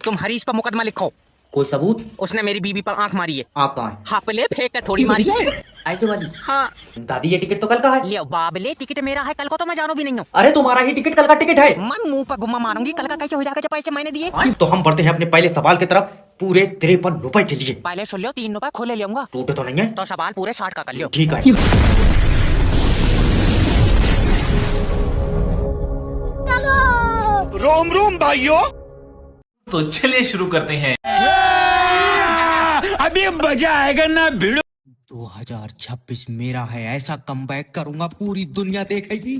तुम हरीश पर मुकदमा लिखो। कोई सबूत? उसने मेरी बीबी पर आंख मारी है। आँख कहाँ है? हापले फेंक के थोड़ी मारी है। ऐसे वाली? हाँ। दादी ये टिकट तो कल का है। ले बाबले, टिकट मेरा है, कल को तो मैं जानू भी नहीं हूँ। अरे तुम्हारा ही टिकट कल का टिकट है। मैं मुंह पर गुम्मा मारूंगी, कल का कैसे हो जाएगा जब पैसे मैंने दिए। तो हम बढ़ते हैं अपने पहले सवाल की तरफ, पूरे 53 रुपए के लिए। पहले सुन लो, 3 रुपए खोले लेऊंगा। टूटे तो नहीं है? तो सवाल पूरे 60 का कर लियो। ठीक है। रोम रोम भाइयों। तो चलिए शुरू करते हैं। अभी मजा आएगा ना भिड़ो। 2026 मेरा है, ऐसा कमबैक करूंगा पूरी दुनिया देखेगी।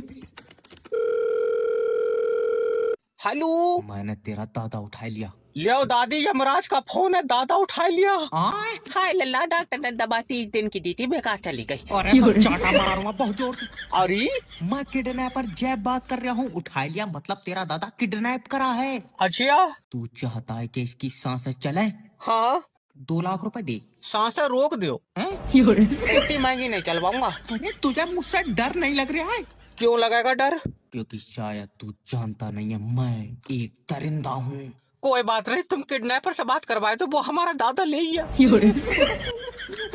हेलो, मैंने तेरा दादा उठा लिया। लियो दादी, यमराज का फोन है, दादा उठा लिया। हाय लल्ला, डॉक्टर ने दवा 30 दिन की दी थी, बेकार चली गई। अरे मैं चाटा मारूंगा बहुत जोर से। अरे मैं किडनैपर जैब बात कर रहा हूँ। उठा लिया मतलब तेरा दादा किडनैप करा है। अच्छा। तू चाहता है कि इसकी सांसें चले? हाँ, 2 लाख रुपए दे। सांसें रोक दो। इतनी महंगी नहीं चलवाऊंगा। अरे तुझे मुझसे डर नहीं लग रहा है? क्यों लगेगा डर? क्योंकि शायद तू जानता नहीं है, मैं एक दरिंदा हूँ। कोई बात नहीं, तुम किडनैपर से बात करवाए तो वो हमारा दादा ले गया।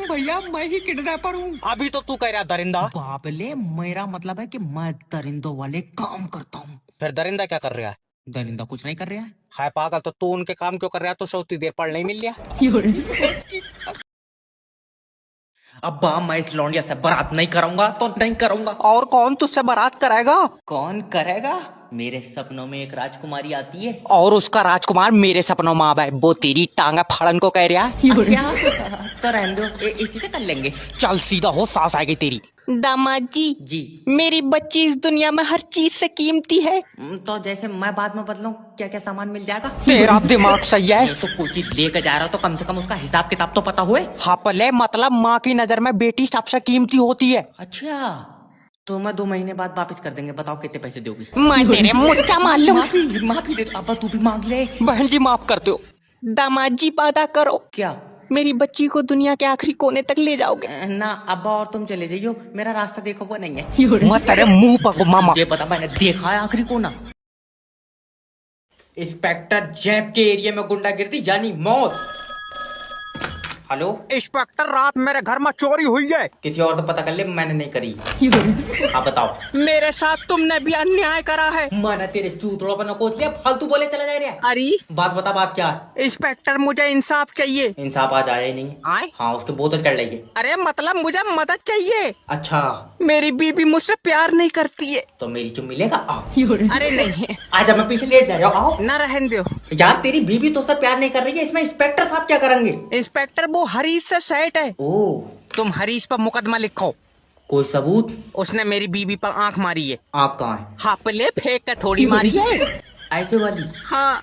भैया मैं ही किडनैपर हूँ। अभी तो तू कह रहा दरिंदा। बाबले, मेरा मतलब है कि मैं दरिंदों वाले काम करता हूँ। फिर दरिंदा क्या कर रहा है? दरिंदा कुछ नहीं कर रहा है। हाय पागल, तो तू उनके काम क्यों कर रहा है? तो सौती देर पढ़ नहीं मिल रहा। अब्बा मैं इस लौंडिया से बारात नहीं कराऊंगा तो नहीं कराऊंगा। और कौन तुझसे बारात कराएगा? कौन करेगा? मेरे सपनों में एक राजकुमारी आती है और उसका राजकुमार मेरे सपनों में आवा है। वो तेरी टांगा फाड़न को कह रहा है। अच्छा, तो रहने दो, इसी से कर लेंगे। चल सीधा हो, सास आएगी तेरी। दामाद जी, जी। मेरी बच्ची इस दुनिया में हर चीज से कीमती है। तो जैसे मैं बाद में बदलूं, क्या क्या सामान मिल जाएगा? तेरा दिमाग सही है। तो कोई चीज लेकर जा रहा हो तो कम से कम उसका हिसाब किताब तो पता हुए। हापले मतलब माँ की नजर में बेटी सबसे कीमती होती है। अच्छा, तो मैं 2 महीने बाद वापस कर देंगे। बताओ कितने पैसे दोगी? मैं तेरे मुच्चा मार लूं। माफी दे दो। अब्बा तू भी मांग ले। बहन जी माफ कर दो। दामाद जी वादा करो, क्या? मेरी बच्ची को दुनिया के आखिरी कोने तक ले जाओगे। ना अब्बा, और तुम चले जाइयो, मेरा रास्ता देखो वो नहीं है। मैं तेरे मुंह पर मामा। ये बता, मैंने देखा है आखिरी कोना? इंस्पेक्टर जैब के एरिया में गुंडागिर्दी यानी मौत। हेलो इंस्पेक्टर, रात मेरे घर में चोरी हुई है। किसी और तो पता कर ले, मैंने नहीं करी। आप बताओ। मेरे साथ तुमने भी अन्याय करा है। मैंने तेरे चूतड़ों पर नकोच लिया, फालतू बोले चला जा रहा है। अरे बात बता, बात क्या है? इंस्पेक्टर, मुझे इंसाफ चाहिए। इंसाफ आज आया ही नहीं। आए? हाँ, उसकी बोतल चढ़ रही है। अरे मतलब मुझे मदद चाहिए। अच्छा, मेरी बीबी मुझसे प्यार नहीं करती है। तो मेरी चुम मिलेगा? आओ। अरे नहीं, आज मैं पीछे लेट जा रहा हूँ। आओ। न रहने दो। यार तेरी बीबी तो सब प्यार नहीं कर रही है, इसमें इंस्पेक्टर साहब क्या करेंगे? इंस्पेक्टर, वो हरीश से सेट है। ओ, तुम हरीश पर मुकदमा लिखो। कोई सबूत? उसने मेरी बीबी पर आंख मारी है। आँख कहाँ है? हापले फेंक के थोड़ी मारी है। ऐसे वाली? हाँ।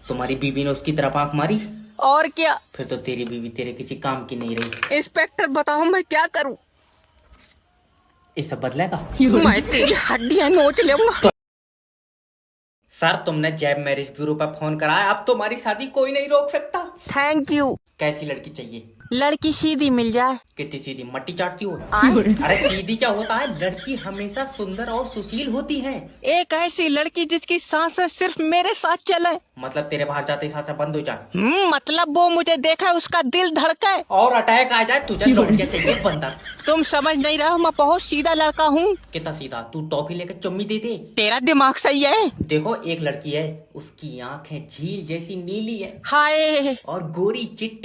तुम्हारी बीबी ने उसकी तरफ आंख मारी? और क्या? फिर तो तेरी बीबी तेरे किसी काम की नहीं रही। इंस्पेक्टर बताओ मैं क्या करूं? ये सब बदलेगा? मैं तेरी हड्डियां नोच लूंगा। सर, तुमने जैब मैरिज ब्यूरो पर फोन कराया, अब तुम्हारी शादी कोई नहीं रोक सकता। Thank you. कैसी लड़की चाहिए? लड़की सीधी मिल जाए। कितनी सीधी? मट्टी चाटती हो? आए? अरे सीधी क्या होता है? लड़की हमेशा सुंदर और सुशील होती है। एक ऐसी लड़की जिसकी सांसें सिर्फ मेरे साथ चले। मतलब तेरे बाहर जाते ही सांसें बंद हो जाए? मतलब वो मुझे देखा उसका दिल धड़के और अटैक आ जाए? तुझे लौटिया चाहिए बंदर? तुम समझ नहीं रहे हो, मैं बहुत सीधा लड़का हूँ। कितना सीधा? तू टॉफी लेकर चुम्मी दे दे। तेरा दिमाग सही है। देखो, एक लड़की है, उसकी आंखें झील जैसी नीली है हाय, और गोरी चिट्टी।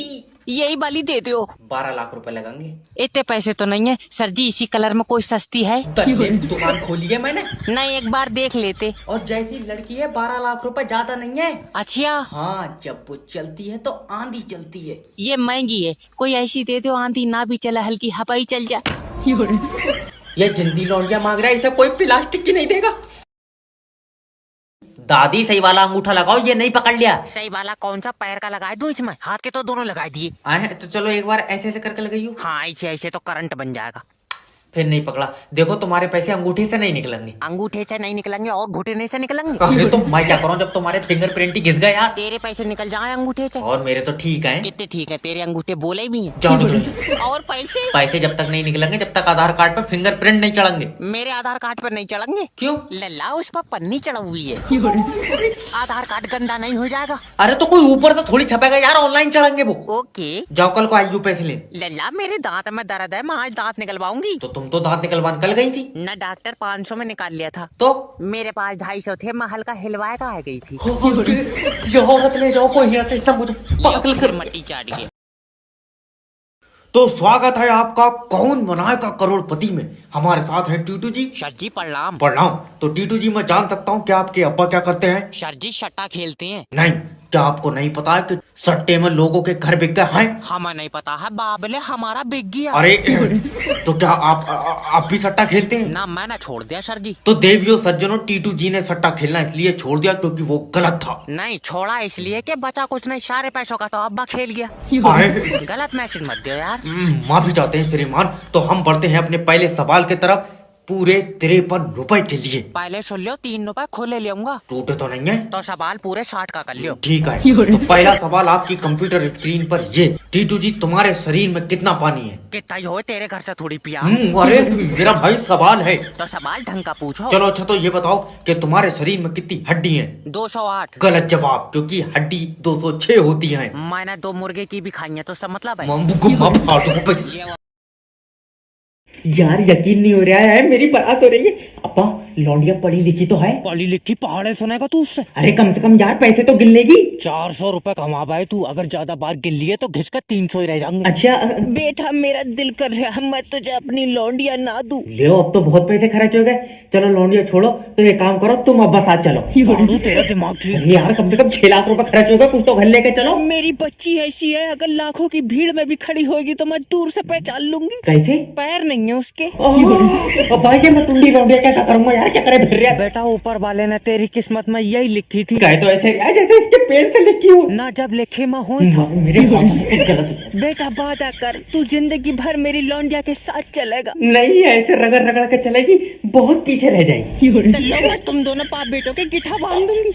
यही वाली दे दो। 12 लाख रुपए लगेंगे। इतने पैसे तो नहीं है सर जी, इसी कलर में कोई सस्ती है? दुकान खोली है मैंने। नहीं, एक बार देख लेते। और जैसी लड़की है, 12 लाख रुपए ज्यादा नहीं है। अच्छा। हाँ, जब वो चलती है तो आंधी चलती है। ये महंगी है, कोई ऐसी दे दो आंधी ना भी चला, हल्की हवा ही चल जाए। ये जिंदी लौंडिया मांग रहा है, इसे कोई प्लास्टिक की नहीं देगा। दादी सही वाला अंगूठा लगाओ, ये नहीं पकड़ लिया। सही वाला कौन सा? पैर का लगाए दूं इसमें? हाथ के तो दोनों लगा दिए। आए तो चलो एक बार ऐसे ऐसे करके लगाइयो। हाँ, ऐसे ऐसे तो करंट बन जाएगा। फिर नहीं पकड़ा। देखो तुम्हारे पैसे अंगूठे से नहीं निकलेंगे। अंगूठे से नहीं निकलेंगे और घुटने से निकलेंगे। अरे तो मैं क्या करूं जब तुम्हारे फिंगरप्रिंट ही घिस गए यार। तेरे पैसे निकल जाए अंगूठे से। और मेरे तो ठीक है। कितने ठीक है, तेरे अंगूठे बोले भी हैं। जाओ निकलो। और पैसे? पैसे जब तक नहीं निकलेंगे जब तक आधार कार्ड पे फिंगरप्रिंट नहीं चढ़ेंगे। मेरे आधार कार्ड पर नहीं चढ़ेंगे। क्यों? लल्ला उस पर पन्नी चढ़ा हुई है। आधार कार्ड गंदा नहीं हो जाएगा? अरे तो कोई ऊपर से थोड़ी छपेगा यार, ऑनलाइन चढ़ेंगे वो। ओके। जाओ कल को आईयू पैसे ले। लल्ला मेरे दांत में दर्द है, मैं आज दांत निकलवाऊंगी। तो तुम तो दांत निकलवाने कल गई थी न डॉक्टर 500 में निकाल लिया था। तो मेरे पास 250 थे, मैं हल्का हिलवाए का आ गई थी। ये औरत ले जाओ कोई नहीं, इतना मुझे पागल कर। मट्टी चाट गया। तो स्वागत है आपका कौन बनाएगा करोड़पति में। हमारे साथ है टीटू जी। सर जी प्रणाम। प्रणाम। तो टीटू जी मैं जान सकता हूँ क्या आपके अब्बा क्या करते हैं? सर जी सट्टा खेलते हैं। नहीं, क्या आपको नहीं पता है कि सट्टे में लोगों के घर बिक गए हैं? हमें नहीं पता है, बाबले हमारा बिक गया। अरे तो क्या आप भी सट्टा खेलते हैं? ना मैंने छोड़ दिया सर जी। तो देवियों सज्जनों, टीटू जी ने सट्टा खेलना इसलिए छोड़ दिया क्योंकि वो गलत था। नहीं छोड़ा इसलिए कि बचा कुछ नहीं, सारे पैसों का तो अब्बा खेल गया। अरे, गलत मैसेज मत दो यार। माफी चाहते हैं श्रीमान। तो हम बढ़ते हैं अपने पहले सवाल की तरफ। पूरे 53 रुपए के लिए। पहले सुन लो, 3 रुपए खुले लेऊंगा। टूटे तो नहीं है? तो सवाल पूरे 60 का कर लियो। ठीक है। तो पहला सवाल आपकी कंप्यूटर स्क्रीन पर ये। टीटू जी तुम्हारे शरीर में कितना पानी है? कितना ही हो, तेरे घर से थोड़ी पिया। अरे मेरा भाई सवाल है। तो सवाल ढंग का पूछो। चलो अच्छा, तो ये बताओ कि तुम्हारे शरीर में कितनी हड्डी है? 208। गलत जवाब, क्योंकि हड्डी 206 होती है। मैंने 2 मुर्गे की भी खाई है, तो सब मतलब है। यार यकीन नहीं हो रहा है, मेरी बारात हो रही है। अपा लौंडिया पढ़ी लिखी तो है? पढ़ी लिखी पहाड़े सुनेगा तू उससे। अरे कम से कम यार पैसे तो गिन लेगी। 400 रुपए कमा पाए तू, अगर ज्यादा बार गिन लिए तो घिस कर 300 ही रह जाऊंगा। अच्छा बेटा मेरा दिल कर रहा है मैं तुझे अपनी लौंडिया ना दूं। ले अब तो बहुत पैसे खर्च हो गए। चलो लौंडिया छोड़ो, तो एक काम करो, तुम अब्बा साथ चलो। तेरा दिमाग ठीक। अरे यार कम से कम 6 लाख रुपए खर्च हो गए, कुछ तो घर लेके चलो। मेरी बच्ची ऐसी है, अगर लाखों की भीड़ में भी खड़ी होगी तो मैं दूर से पहचान लूंगी। कैसे? पैर नहीं है उसके। भाई मैं टुंडी लौंडिया क्या करूंगा यार, क्या करे फिर रहा? बेटा ऊपर वाले ने तेरी किस्मत में यही लिखी थी। कहे तो ऐसे रहा जैसे इसके पैर से लिखी हो ना, जब लिखे मैं हूँ मेरे हाथों से कुछ गलत। बेटा वादा कर, तू जिंदगी भर मेरी लौंडिया के साथ चलेगा। नहीं ऐसे रगड़ रगड़ के चलेगी, बहुत पीछे रह जाएगी। मैं तुम दोनों बाप बेटों के गिठा बांध दूंगी।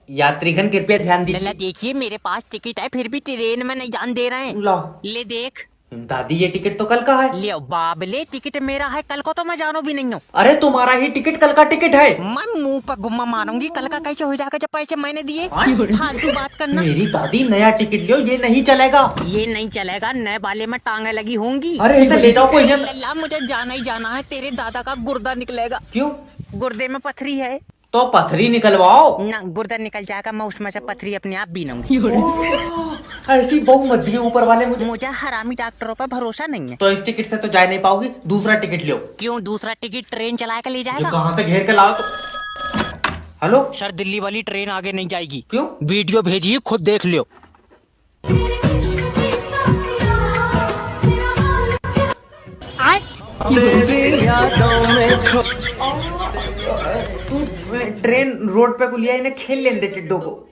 यात्रीगण कृपया ध्यान दीजिए। देखिए मेरे पास टिकट है, फिर भी ट्रेन में नहीं जान दे रहे हैं। ला ले देख। दादी ये टिकट तो कल का है। ले बाबले, टिकट मेरा है, कल को तो मैं जानो भी नहीं हूँ। अरे तुम्हारा ही टिकट कल का टिकट है। मैं मुंह पर गुम्मा मारूंगी, कल का कैसे हो जाएगा जब पैसे मैंने दिए। फालतू बात करना। मेरी दादी नया टिकट लियो, ये नहीं चलेगा। ये नहीं चलेगा, नए वाले में टांगे लगी होंगी। अरे ऐसे ले जाओ कोई नहीं। लल्ला मुझे जाना ही जाना है, तेरे दादा का गुर्दा निकलेगा। क्यों? गुर्दे में पथरी है तो पथरी निकलवाओ ना। गुर्दा निकल जाएगा, मैं उसमें से पथरी अपने आप बीनूंगी। ऐसी बहु मत दिए ऊपर वाले मुझे हरामी डॉक्टरों पर भरोसा नहीं है। तो इस टिकट से तो जा नहीं पाओगी, दूसरा टिकट लो। क्यों? दूसरा टिकट ट्रेन चला कर ले जाएगा। कहाँ से घेर के लाओ तो। हेलो सर, दिल्ली वाली ट्रेन आगे नहीं जाएगी। क्यों? वीडियो भेजिए, खुद देख लियो। ट्रेन रोड पे कुलिया इन्हें खेल लेने दे टिड्डो को।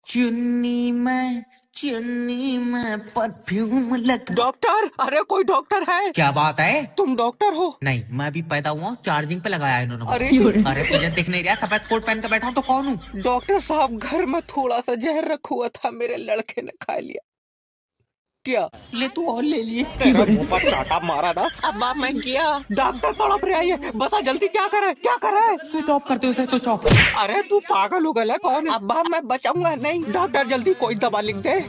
चुन्नी में परफ्यूम लग। डॉक्टर, अरे कोई डॉक्टर है? क्या बात है, तुम डॉक्टर हो? नहीं मैं भी पैदा हुआ, चार्जिंग पे लगाया इन्होंने। अरे तुझे दिख नहीं रहा सफेद कोट पहन के बैठा हूँ तो कौन हूँ? डॉक्टर साहब, घर में थोड़ा सा जहर रखा हुआ था, मेरे लड़के ने खा लिया। क्या? ले तू और ले लिए। तेरा मुंह पर चाटा मारा ना। अब मैं किया। डॉक्टर तड़प रहा है, बता जल्दी क्या करे, क्या करे? स्विच ऑफ करते उसे, स्विच ऑफ। अरे तू पागल हो गया कौन है? अब्बा मैं बचाऊंगा नहीं। डॉक्टर जल्दी कोई दवा लिख दे।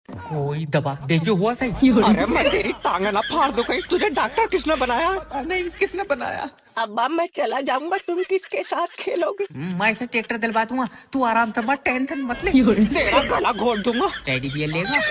कोई दवा देखिए हुआ सही। अरे मैं तेरी टांग ना फाड़ दूं कहीं। तुझे डॉक्टर किसने बनाया? नहीं किसने बनाया? अब्बा मैं चला जाऊंगा, तुम किसके साथ खेलोगे? मैं इसे ट्रैक्टर दिलवा दूंगा, तू आराम से मत टेंशन मत ले। तेरा गला घोट दूंगा। टेडी बियर लेगा।